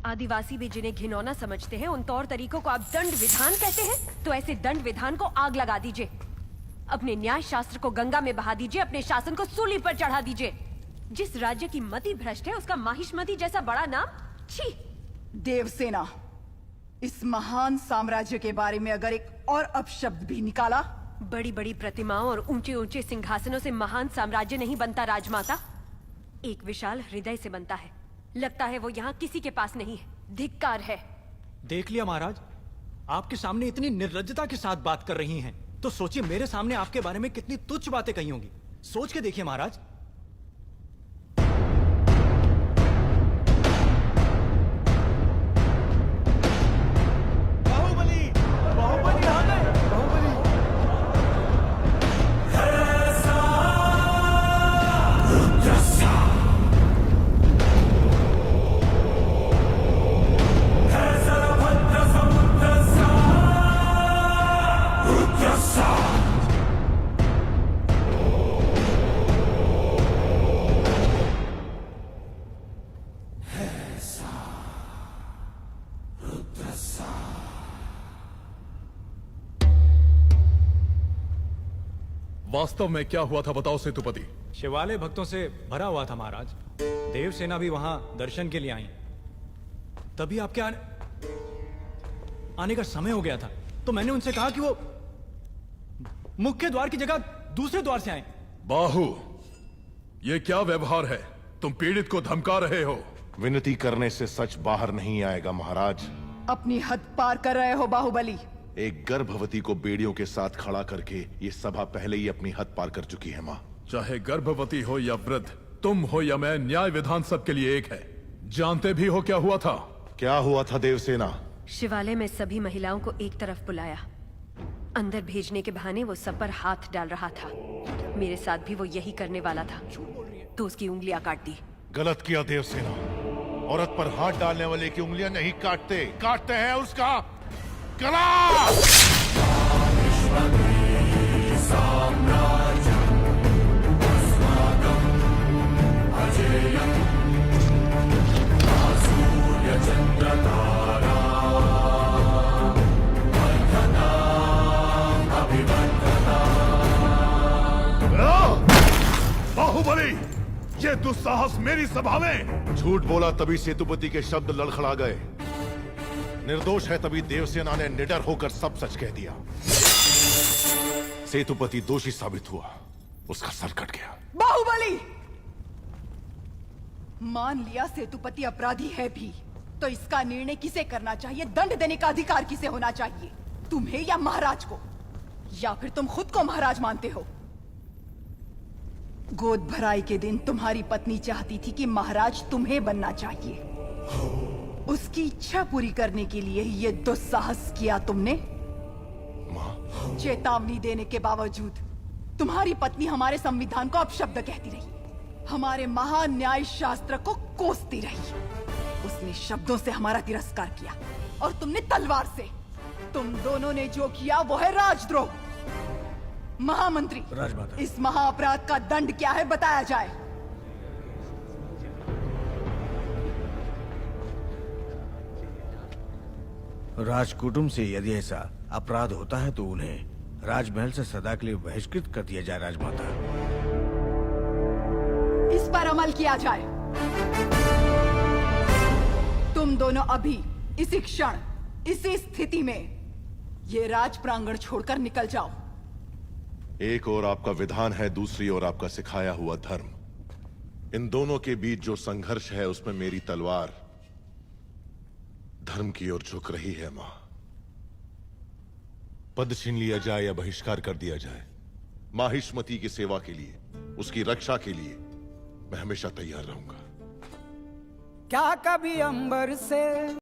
आदिवासी भी जिन्हें घिनौना समझते हैं उन तौर तरीकों को आप दंड विधान कहते हैं? तो ऐसे दंड विधान को आग लगा दीजिए, अपने न्याय शास्त्र को गंगा में बहा दीजिए, अपने शासन को सूली पर चढ़ा दीजिए। जिस राज्य की मति भ्रष्ट है उसका माहिष्मति जैसा बड़ा नाम, छी। देवसेना, इस महान साम्राज्य के बारे में अगर एक और अपशब्द भी निकाला। बड़ी बड़ी प्रतिमाओं और ऊंचे ऊंचे सिंहासनों से महान साम्राज्य नहीं बनता राजमाता, एक विशाल हृदय से बनता है। लगता है वो यहाँ किसी के पास नहीं है। धिक्कार है। देख लिया महाराज, आपके सामने इतनी निर्लज्जता के साथ बात कर रही हैं, तो सोचिए मेरे सामने आपके बारे में कितनी तुच्छ बातें कही होंगी। सोच के देखिए महाराज। बाहुबली, बाहुबली आ गए, बाहुबली। वास्तव में क्या हुआ था बताओ सेतुपति। शिवालय भक्तों से भरा हुआ था महाराज। देवसेना भी वहां दर्शन के लिए आई। तभी आपके आने का समय हो गया था, तो मैंने उनसे कहा कि वो मुख्य द्वार की जगह दूसरे द्वार से आए। बाहु, ये क्या व्यवहार है? तुम पीड़ित को धमका रहे हो। विनती करने से सच बाहर नहीं आएगा महाराज। अपनी हद पार कर रहे हो बाहुबली। एक गर्भवती को बेड़ियों के साथ खड़ा करके ये सभा पहले ही अपनी हद पार कर चुकी है माँ। चाहे गर्भवती हो या वृद्ध, तुम हो या मैं, न्याय विधान सबके लिए एक है। जानते भी हो क्या हुआ था? क्या हुआ था देवसेना? शिवालय में सभी महिलाओं को एक तरफ बुलाया, अंदर भेजने के बहाने वो सब पर हाथ डाल रहा था। मेरे साथ भी वो यही करने वाला था, तो उसकी उंगलियां काट दी। गलत किया देवसेना। औरत पर हाथ डालने वाले की उंगलियां नहीं काटते, काटते हैं उसका गला। बाहुबली, ये दुस्साहस मेरी सभा में! झूठ बोला तभी सेतुपति के शब्द लड़खड़ा गए। निर्दोष है तभी देवसेना ने निडर होकर सब सच कह दिया। सेतुपति दोषी साबित हुआ, उसका सर कट गया। बाहुबली, मान लिया सेतुपति अपराधी है भी, तो इसका निर्णय किसे करना चाहिए, दंड देने का अधिकार किसे होना चाहिए, तुम्हें या महाराज को? या फिर तुम खुद को महाराज मानते हो? गोद भराई के दिन तुम्हारी पत्नी चाहती थी कि महाराज तुम्हें बनना चाहिए। उसकी इच्छा पूरी करने के लिए ये दुस्साहस किया तुमने। माँ, चेतावनी देने के बावजूद तुम्हारी पत्नी हमारे संविधान को अपशब्द कहती रही, हमारे महान न्याय शास्त्र को कोसती रही। उसने शब्दों से हमारा तिरस्कार किया और तुमने तलवार से। तुम दोनों ने जो किया वो है राजद्रोह। महामंत्री, इस महाअपराध का दंड क्या है बताया जाए। राजकुटुंब से यदि ऐसा अपराध होता है तो उन्हें राजमहल से सदा के लिए बहिष्कृत कर दिया जाए राजमाता। इस पर अमल किया जाए। तुम दोनों अभी, इसी क्षण, इसी स्थिति में ये राज प्रांगण छोड़कर निकल जाओ। एक ओर आपका विधान है, दूसरी ओर आपका सिखाया हुआ धर्म। इन दोनों के बीच जो संघर्ष है उसमें मेरी तलवार धर्म की ओर झुक रही है मां। पद छीन लिया जाए या बहिष्कार कर दिया जाए, माहिष्मती की सेवा के लिए, उसकी रक्षा के लिए मैं हमेशा तैयार रहूंगा। क्या कभी अंबर से